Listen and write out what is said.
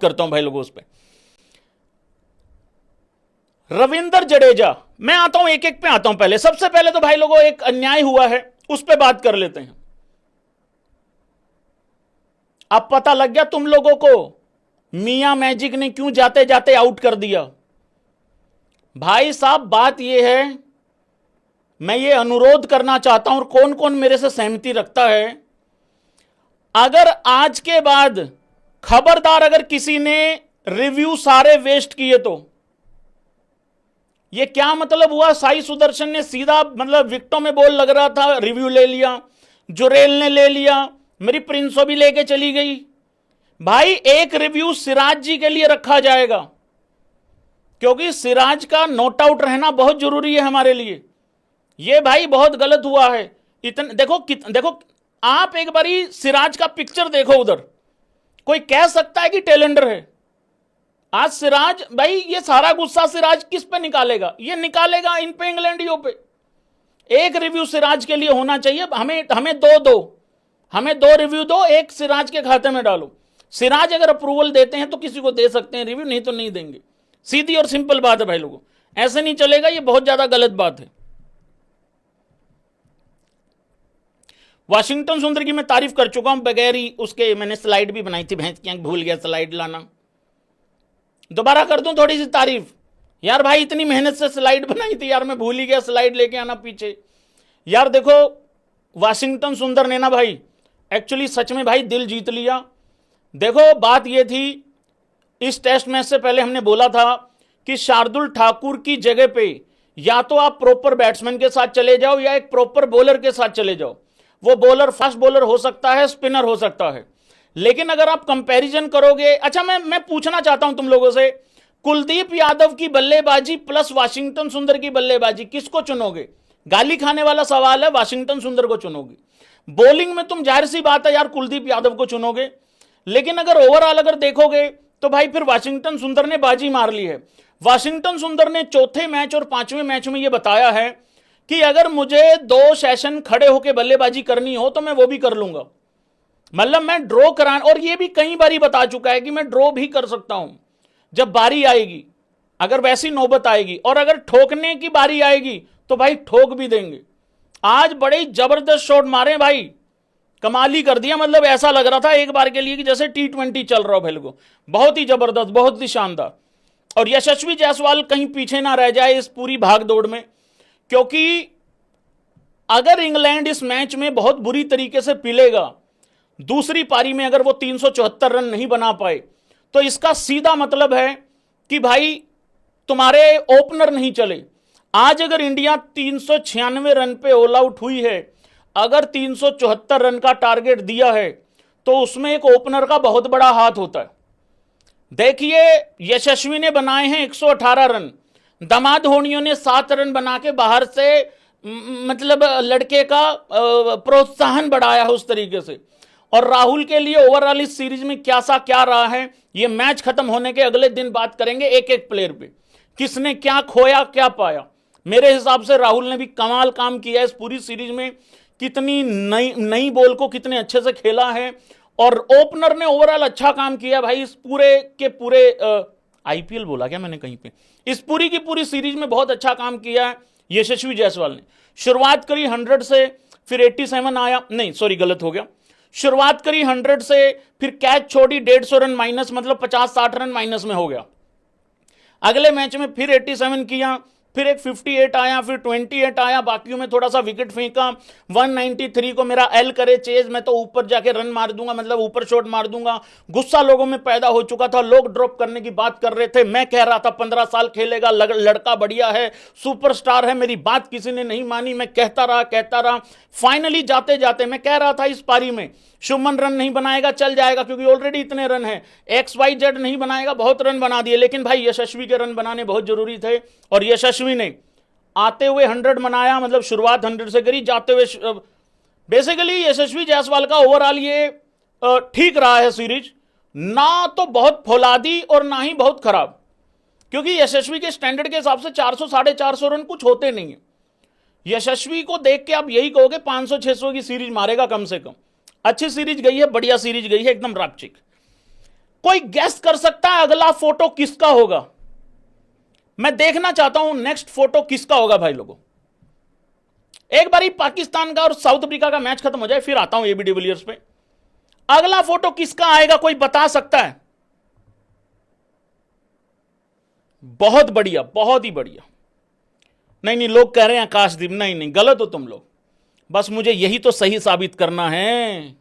करता हूं भाई लोगों उस पे। रविंद्र जडेजा, मैं आता हूं एक एक पे आता हूं। पहले सबसे पहले तो भाई लोगों एक अन्याय हुआ है, उस पे बात कर लेते हैं। अब पता लग गया तुम लोगों को मियां मैजिक ने क्यों जाते जाते आउट कर दिया। भाई साहब बात यह है, मैं ये अनुरोध करना चाहता हूं और कौन कौन मेरे से सहमति रखता है, अगर आज के बाद खबरदार अगर किसी ने रिव्यू सारे वेस्ट किए तो ये क्या मतलब हुआ। साई सुदर्शन ने सीधा मतलब विकेटों में बॉल लग रहा था, रिव्यू ले लिया, जुरेल ने ले लिया, मेरी प्रिंसो भी लेके चली गई। भाई एक रिव्यू सिराज जी के लिए रखा जाएगा, क्योंकि सिराज का नॉट आउट रहना बहुत जरूरी है हमारे लिए। ये भाई बहुत गलत हुआ है। देखो आप एक बारी सिराज का पिक्चर देखो, उधर कोई कह सकता है कि टेलेंडर है। आज सिराज भाई ये सारा गुस्सा सिराज किस पे निकालेगा, ये निकालेगा इन पे, इंग्लैंडियों पे। एक रिव्यू सिराज के लिए होना चाहिए। हमें दो रिव्यू दो, एक सिराज के खाते में डालो। सिराज अगर अप्रूवल देते हैं तो किसी को दे सकते हैं रिव्यू, नहीं तो नहीं देंगे। सीधी और सिंपल बात है भाई लोगों, ऐसे नहीं चलेगा, ये बहुत ज्यादा गलत बात है। वाशिंगटन सुंदर की मैं तारीफ कर चुका हूं बगैर ही उसके, मैंने स्लाइड भी बनाई थी, भैंस की भूल गया स्लाइड लाना, दोबारा कर दूं थोड़ी सी तारीफ। यार भाई इतनी मेहनत से स्लाइड बनाई थी यार, मैं भूल ही गया स्लाइड लेके आना पीछे। यार देखो वाशिंगटन सुंदर ने ना भाई एक्चुअली सच में भाई दिल जीत लिया। देखो बात ये थी, इस टेस्ट मैच से पहले हमने बोला था कि शार्दुल ठाकुर की जगह पे या तो आप प्रॉपर बैट्समैन के साथ चले जाओ या एक प्रॉपर बॉलर के साथ चले जाओ। वो बॉलर फास्ट बॉलर हो सकता है, स्पिनर हो सकता है, लेकिन अगर आप कंपैरिजन करोगे। अच्छा मैं पूछना चाहता हूं तुम लोगों से, कुलदीप यादव की बल्लेबाजी प्लस वाशिंगटन सुंदर की बल्लेबाजी किसको चुनोगे। गाली खाने वाला सवाल है, वाशिंगटन सुंदर को चुनोगे। बॉलिंग में तुम जाहिर सी बात है यार कुलदीप यादव को चुनोगे, लेकिन अगर ओवरऑल अगर देखोगे तो भाई फिर वाशिंगटन सुंदर ने बाजी मार ली है। वाशिंगटन सुंदर ने चौथे मैच और पांचवें मैच में यह बताया है कि अगर मुझे 2 सेशन खड़े होकर बल्लेबाजी करनी हो तो मैं वो भी कर लूंगा। मतलब मैं ड्रॉ करा, और ये भी कई बारी बता चुका है कि मैं ड्रॉ भी कर सकता हूं जब बारी आएगी, अगर वैसी नौबत आएगी, और अगर ठोकने की बारी आएगी तो भाई ठोक भी देंगे। आज बड़े ही जबरदस्त शॉट मारे भाई, कमाल ही कर दिया। मतलब ऐसा लग रहा था एक बार के लिए कि जैसे T20 चल रहा हो भाई को। बहुत ही जबरदस्त, बहुत ही शानदार। और यशस्वी जायसवाल कहीं पीछे ना रह जाए इस पूरी भाग दौड़ में, क्योंकि अगर इंग्लैंड इस मैच में बहुत बुरी तरीके से पिलेगा, दूसरी पारी में अगर वो 374 रन नहीं बना पाए, तो इसका सीधा मतलब है कि भाई तुम्हारे ओपनर नहीं चले। आज अगर इंडिया 396 रन पे ऑल आउट हुई है, अगर 374 रन का टारगेट दिया है, तो उसमें एक ओपनर का बहुत बड़ा हाथ होता है। देखिए यशस्वी ने बनाए हैं 118 रन, दामाद होनियों ने 7 रन बना के बाहर से मतलब लड़के का प्रोत्साहन बढ़ाया है उस तरीके से। और राहुल के लिए ओवरऑल इस सीरीज में क्या रहा है, ये मैच खत्म होने के अगले दिन बात करेंगे एक एक प्लेयर पे, किसने क्या खोया क्या पाया। मेरे हिसाब से राहुल ने भी कमाल काम किया इस पूरी सीरीज में, कितनी नई बॉल को कितने अच्छे से खेला है, और ओपनर ने ओवरऑल अच्छा काम किया भाई इस पूरे के पूरे आईपीएल बोला क्या मैंने कहीं पे, इस पूरी की पूरी सीरीज में बहुत अच्छा काम किया है यशस्वी जायसवाल ने। शुरुआत करी 100 से, फिर 87 आया, नहीं सॉरी गलत हो गया, शुरुआत करी 100 से, फिर कैच छोड़ी 150 रन माइनस, मतलब 50-60 रन माइनस में हो गया। अगले मैच में फिर 87 किया, फिर एक 58 आया, फिर 28 आया, बाकियों में थोड़ा सा विकेट फेंका। 193 को मेरा एल करे चेज, मैं तो ऊपर जाके रन मार दूंगा, मतलब ऊपर शॉट मार दूंगा। गुस्सा लोगों में पैदा हो चुका था, लोग ड्रॉप करने की बात कर रहे थे। मैं कह रहा था 15 साल खेलेगा, लड़का बढ़िया है, सुपरस्टार है। मेरी बात किसी ने नहीं मानी, मैं कहता रहा। फाइनली जाते जाते मैं कह रहा था इस पारी में शुभमन रन नहीं बनाएगा, चल जाएगा, क्योंकि ऑलरेडी इतने रन है। XYZ नहीं बनाएगा, बहुत रन बना दिए, लेकिन भाई यशस्वी के रन बनाने बहुत जरूरी थे, और यशस्वी ने आते हुए 100 बनाया, मतलब शुरुआत 100 से करी, जाते हुए बेसिकली यशस्वी जायसवाल का ओवरऑल ये ठीक रहा है सीरीज, ना तो बहुत फौलादी और ना ही बहुत खराब, क्योंकि यशस्वी के स्टैंडर्ड के हिसाब से 400-450 रन कुछ होते नहीं है। यशस्वी को देख के आप यही कहोगे 500-600 की सीरीज मारेगा कम से कम। अच्छी सीरीज गई है, बढ़िया सीरीज गई है, एकदम रापचिक। कोई गेस कर सकता है अगला फोटो किसका होगा? मैं देखना चाहता हूं नेक्स्ट फोटो किसका होगा भाई लोगों। एक बारी पाकिस्तान का और साउथ अफ्रीका का मैच खत्म हो जाए, फिर आता हूं एबी डिविलियर्स पे। अगला फोटो किसका आएगा, कोई बता सकता है? बहुत बढ़िया, बहुत ही बढ़िया। नहीं नहीं, लोग कह रहे हैं आकाशदीप। नहीं नहीं, गलत हो तुम लोग। बस मुझे यही तो सही साबित करना है।